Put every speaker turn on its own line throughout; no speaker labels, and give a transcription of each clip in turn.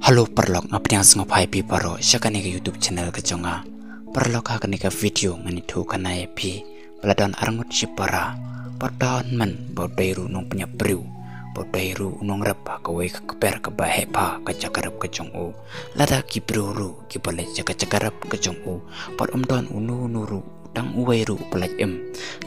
Halo perlok ngapnyang sengopai pi paro syakani ke YouTube channel ke jonga perlok hakani ke video ngani thu kanai pi peladon arangut sipara pardon man bodairu nong punya briu bodairu nong rapa kawe ke keper ke bahe pa ke cakarap ke jongu lada ki bruru ki bole cakarap ke jongu par don unu nuru dang uwairu pelat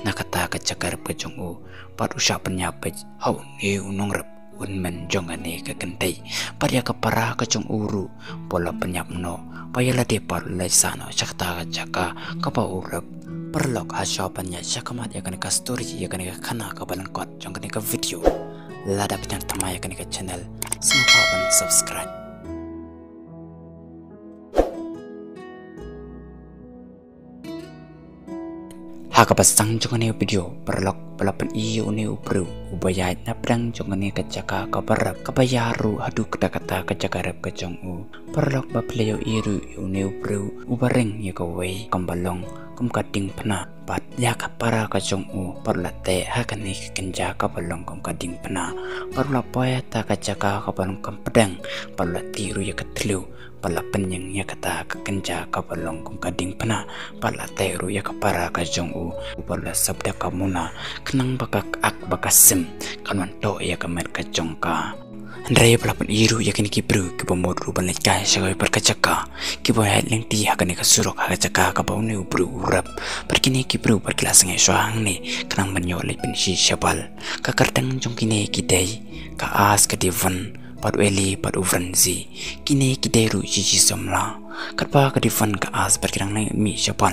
nakata ke cakarap ke jongu par usah penyapet hau ni unong rap unmen jongane ke kentai paria ke parah ke jong uru pola penyapno payala de par lesano cakta caka kapa urap perlok hasyapannya syakamat ya kan ka story ya kan ka kana ka balangkot jong kan ka video lada pitan tamaya kan ka channel semua ban subscribe haka pasang jongane video perlok pelapan iyo ne upru ubaya naprang jongane kacaka kabarap kabayaru hadu kata kacakarap kajongu perlok bapleo iru ne upru ubareng ya kawai kambalong kumkating pena pat ya kapara kajongu perlate hakane kenja kabalong kumkating pena perlapoya ta kacaka kabalong kampedang perlatiru ya ketlu pala penyeng ya kata kekenja kabalong kumkading pena pala teru ya kapara kajongu pala sabda kamuna kenang bakak ak bakasim kanwan to ya kamer kajongka Andrei pelapan iru ya kini kibru kibomod ruban lekai sagai perkacaka kiboyat lengti hakane kasurok hakacaka kabaune ubru urap perkini kibru perkilas ngai soang ne kenang menyolek pensi syabal kakartang jongkine kidai kaas kadivan padu eli padu franzi kini kidairu cici somla karpa kadifan ka as perkirang nai mi syapal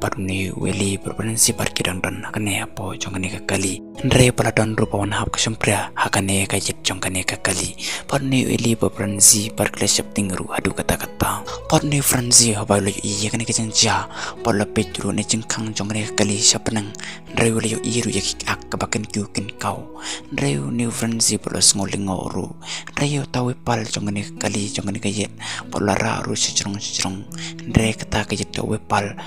padu ne eli berpensi perkirang dan hakane apo jongkane kakali Andre paladon rupawan hap kasampria hakane kajit jongkane kakali padu ne eli berpensi perkilesap tingru adu kata-kata padu ne franzi habailo iya kane kajanja padu petru ne jengkang jongkane kakali syapanang Andre wala iru yakik ak kabakan kyukin kau Andre ne franzi polos ngolingo ru Rayo tahu pal jongane kali jongane kayet polara ru sejrong Andre kata kayet tahu pal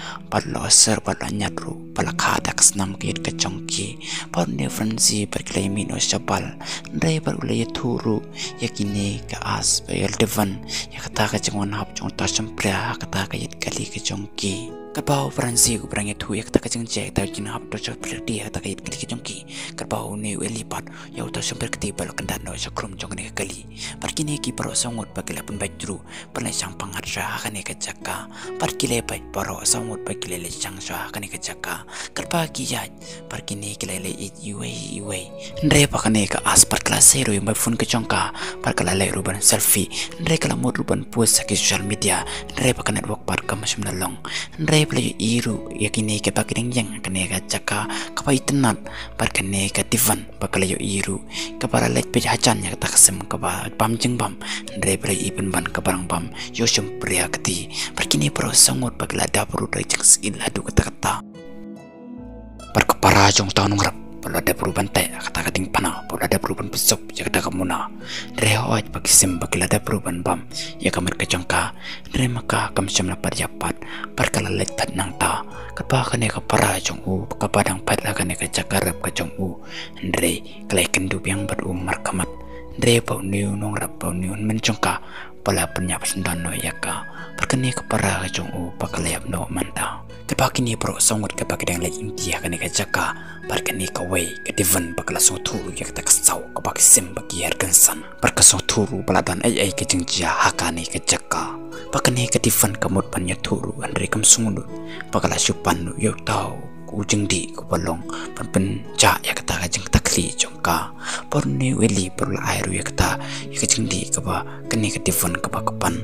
lo ser pal nyatru pal kada kesnam kayet kecongki pal ne franzi perkilai mino syabal Andre pal ulai turu yakine ke as bayal devan ya kata kecengon hap jong ta sempria kata kayet kali kecongki kerbau franzi ku berangnya tu ya kata keceng cek ta jin hap to chapler dia kata kayet kali kecongki kerbau ne welipat ya uta sempir ketiba lo kendan no sakrum jongane kali parkini ki paro sangut bagila pun bajru pernah sang pangarja kane kecaka parkile bai paro sangut bagile le sang sah kane kecaka kerpagi ya parkini kilele iwe ndre pakane ka as par klasero yang phone kecongka par kala le ruban selfie ndre kala mod ruban post sa social media ndre pakane network par kam simnalong ndre play iru yakini ke pakideng yang kane kecaka kapai tenat par kane ka divan pakala yo iru kapara let pe hacan ya kata kesem kaba pam jeng pam Andre play ipen ban kabarang pam yo pria keti perkini pro sangut bagila dapur dai jeng sil adu kata-kata perkepara jong tahun ngrap pola ada perubahan teh kata kating pana pola ada perubahan besok ya kata kamuna Andre hoaj bagi sem bagila ada perubahan pam ya kamar kecongka Andre maka kam sem lapar japat perkala let pat nang ta kapa kane kapara jong u kapadang pat kane kacakarap ka jong u Andre kalai kendu yang berumar kamat Andre pau niu nong rap pau niu mencongka pala penyap sendan no yaka perkene kapara ka jong u pakalep no manta kapa kini pro songot kapa kedang lai intia kane kacaka perkene kawai kedivan pakala so turu yak tak sau kapa sim bagi hargansan perkaso turu paladan ai kejengja hakane kacaka pakane kedivan kamut panya turu Andre kam sungundut pakala supan yo tau ujeng di kupalong pen ja ya kata kajeng takli jongka porne weli perla airu ya kata kajeng di kapa kene kedifan kapa kapan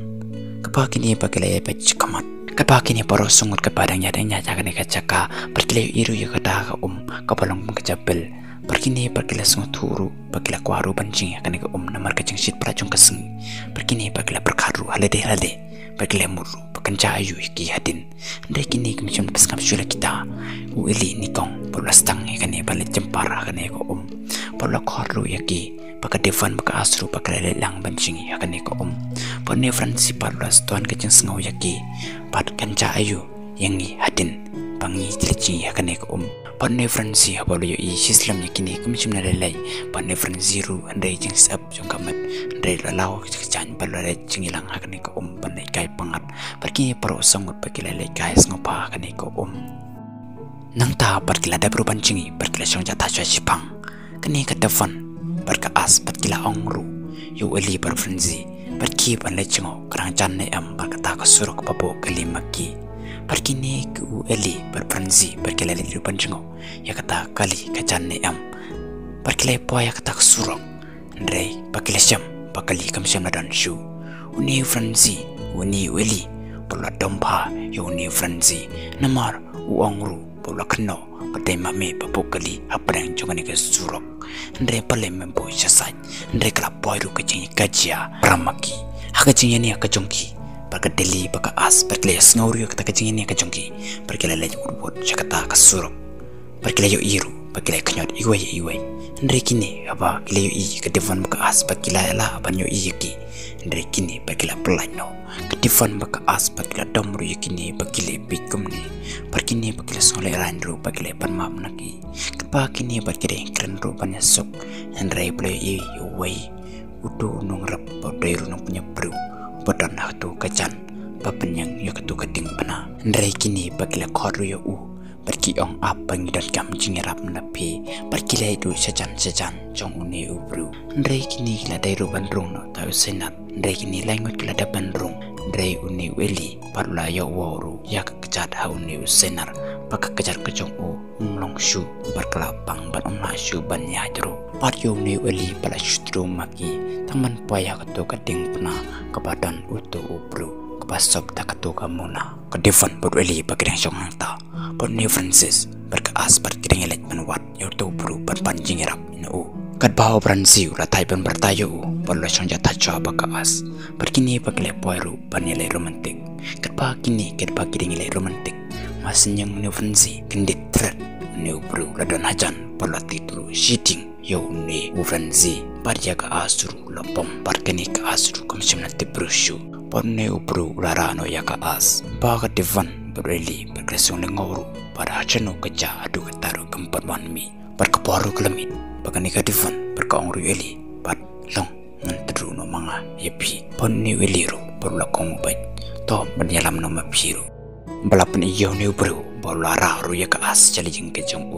kapa kini pakile ya pech kamat kapa kini paro sungut kepadang nyadanya jakane kacaka perkile iru ya kata ka kapalong kejabel perkini perkila sungut turu perkila kuaru bancing ya kane ka namar kajeng sit prajong keseng perkini perkila perkaru halade perkila muru kenca ayu ki hadin ndai kini kemicam peskam sula kita uili nikong polastang kane balik jempara kane ko pola korlu yaki paka devan paka asru paka lelang bancing kane ko pone fransi parlas tuan keceng sengau yaki pat kenca ayu yangi hadin pangi jilci kane ko Panne Franci habalo yo I Islam yakini kumchim na lalai panne Franci ru andai jing sap jong kamat andai lalau kejan balare jing ilang hakani ko panai kai pangat pergi paro sangut pergi lalai kai ngopa hakani ko nang ta pergi lada perubahan jingi pergi la song jata chwa sipang kani ka defan perka as pergi la ongru yo eli par Franci pergi pan le chingo kerang jan ne am perka ta ka suruk papo kali maki pergi ni ku eli par Franci pergi la le pan chingo ya kata kali ka jan ne am pergi le po ya kata suruk ndrei pergi la syam pakali kam syam dan shu uni Franci uni eli pola dompa yo uni Franci namar uongru pola kno kadai mame papukali aprang jongani ke surok ndre pale membo sasai ndre kala poiru kajing kajia ramaki hakajing yani akajongki pakadeli paka as perkele sngorio kata kajing yani akajongki perkele le urwot jakata kasurok perkele yo iru perkele knyot iwai ndre kini apa kile yo I kadefan paka as pakila la banyo iyeki ndre kini pakila plano kadefan paka as pakila domru yakini pakile bikumni perkini pakile sole ranru pakile panmam naki kepakini pakile keren ru panyasok ndre play I wai utu nong rap podairu nong punya bru bodan hatu kacan papenyang yo katu kading pana ndre kini pakile khoru yo pergi ong apa ngidan kam jingirap napi pergi lai du sajan jong uni ubru ndrei kini la dai ru bandrung no tau senat ndrei kini lai ngot la da bandrung ndrei uni weli parla yo woru ya kejat ha uni senar pak kejar kejong long shu berkelapang ban om shu ban ya jero par yo uni weli pala shutru maki taman paya ketu kading pena kebadan utu ubru kebasop tak ketu kamuna kedefan berweli bagidang syong hangta Pone Francis berkeas berkiring elek menwat yo tu buru berpanjing irap inu kat baho Franci ratai pen bertayo perlu syong jata cha berkeas berkini pakile poiru panilai romantik kat bah kini kat bah kiring elek romantik masnyang inu Franci kendit thread inu buru ladon hajan perlu titulu shitting yo ni Franci parja ka asuru lopom parkeni ka asuru komsim nati brushu Pone ubru larano ya ka as baga devan bereli berkresung lengoru pada cheno keja adu kataru kempat wanmi berkeparu kelemit bagani ka devan berkaongru eli pat long mentru no manga yepi ponni weliru berlakong baik to menyalam no mapiru balapan iyo ni ubru bolara ru ya ka as jalijing kejong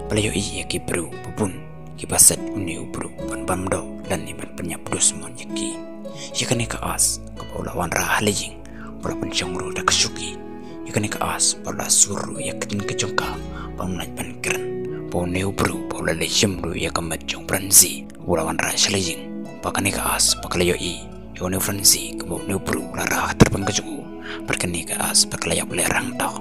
pelayo iya ki bru pupun kibaset uni ubru ban bamdo dan ni ban penyap dus mon yaki yakani ka as kapulawan ra halijing balapan chongru da kesuki yakani ka as pala suru yakin kejongka pamlaj ban keren pone ubru pola le shimru yakamat jong Franci ulawan ra halijing pakani ka as pakalayo I yone Franci kabo ne ubru lara terbang kejong perkani ka as pakalayak lerang ta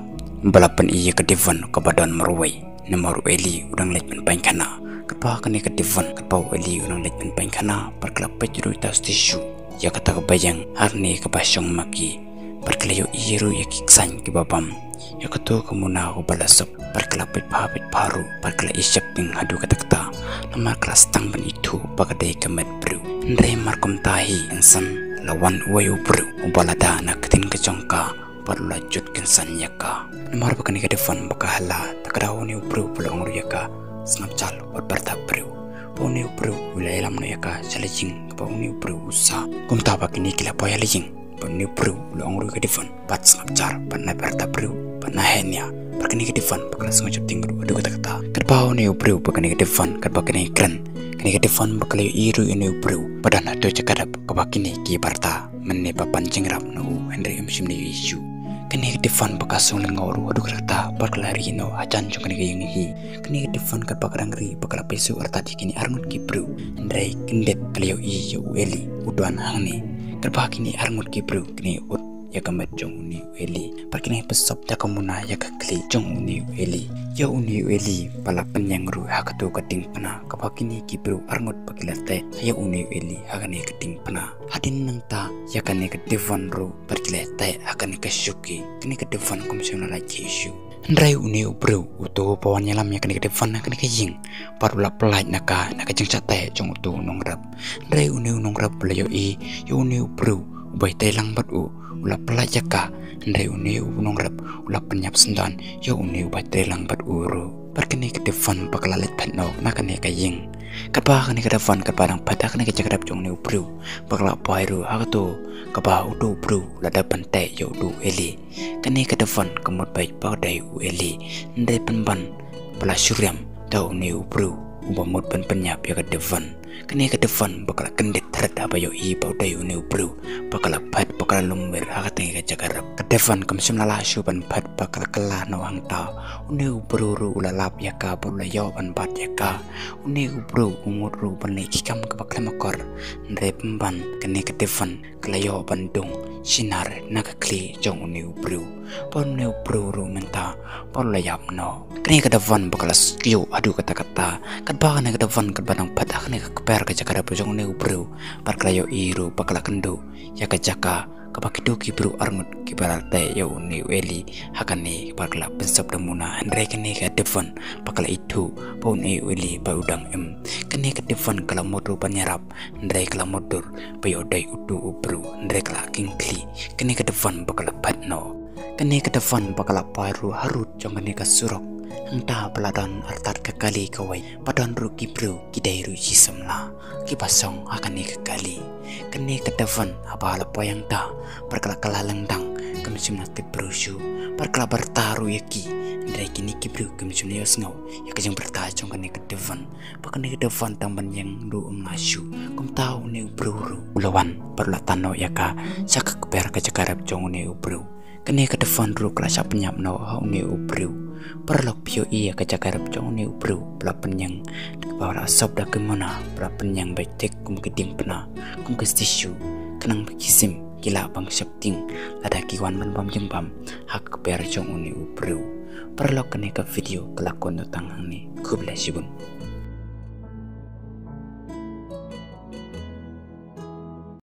balapan iya ke devan ke badan meruai nemaru eli udang lej pen kana kepa kani ke devan kepau eli udang lej pen kana perkelapa juru tas tisu ya kata kebayang harni kepasyong maki perkelayo iru ya kiksan ke babam ya ketu kemuna ko balasop perkelapit pahapit paru perkela isyap ping hadu kata nama kelas tang ban itu pagadai kemet bru ndre markom tahi insan lawan wayu bru ubalada na ketin kejongka perlu lanjut kensan yaka nomor bakani ke depan bakahala takrau ni ubru pulang yaka snap cal berberta bru poni ubru wilayah lam yaka salajing ke poni ubru usa kum ta bakini kila poya lijing poni ubru pulang ke depan pat snap cal panna berta bru panna henya bakani ke depan bakal ngajak tinggal adu kata kerbau ni ubru bakani ke depan kerbakani keren kani ke depan bakal iru ini ubru padana to cakadap kebakini ki barta menne papan jengrap no Henry emsim ni isu kini defan bakasung lengoru adu kereta perkelari no acan jong kini yangi kini defan kat pakarangri pakala pesu arta kini arngut kibru ndrai kendet kalio I yo eli uduan hangni kerba kini arngut kibru kini ut ya kamet jong uni eli pakini pesop ta kamuna ya kakli jong uni eli ya uni eli pala penyang ru hakatu kating pana kapakini kibru arngut pakilate ya uni eli hakani kating pana hadin nang ta ya kani ke defan ru pakilate hakani kasuki kini ke defan komisioner lagi isu ndrai uni ubru utu pawan nyalam ya kani ke defan kani ke ying parula pelaj naka jeng cate jong utu nongrap ndrai uni nongrap belayo I ya uni ubru ubai telang bat ula pelajaka ndai uni unongrap ula penyap sendan ya uni ubai telang bat uru Perkene ke defon pakalalit patno nakane ka ying kaba kane ka defon ka parang pata kane ka jagrap jong ne ubru pakala pairu hakato kaba udu bru lada pante yo du eli kane ka defon kamot bai pa dai u eli ndai penban pala syuriam tau ne ubru ubamot pen penyap ya ka defon kane ka defon bakala kendet terda bayo I pa dai u ne ubru bakala pat bakala lumber hakate ka jagrap ka defon kam simlala syuban pat bakala kala no hangta une ubru ulalap yaka bula yoban bat yaka une ubru umuru banle kikam kabakla makor ndre pemban kene ketefan kelayo bandung sinar nakakli jong une ubru pon ne ubru ru menta pon layap no kene ketefan bakalas kyo adu kata-kata kadba kene ketefan kadbanang patah kene keper kajakara jong une ubru par kelayo iru bakala kendo yaka jaka kapakido kibru arngut kibarate yo ni weli hakane pakala pensap demuna andre kene ka defon pakala itu pon e weli pa udang kene ka defon kala modu panyarap andre kala modur payo dai udu ubru andre kala kingkli kene ka defon pakala patno kene ka defon pakala paru harut jongane ka surok entah peladan artat kekali kawai padan ru kibru kidai ru jisamla kipasong akan kekali kene kedefan apa apa yang tak perkala-kala lendang kemsim nati berusu perkala bertaru yaki dari kini kibru kemsim yos ngau ya kejang bertajong kene kedefan pakane kedefan tamban yang du ngasu kum tahu ne ubru ulawan perlatano yaka saka keper kejakarap jong ne ubru kene kedefan ru kelasa penyap no ne ubru perlok pio iya kajakarap jong ne ubru pelapen yang bawah asap dah kemana pelapen yang baik tek kum keding pena kum kestisu kenang bekisim gila bang septing lada kiwan ban jembam hak keper jong ne ubru perlok kene ke video kelakon tentang ni kubla sibun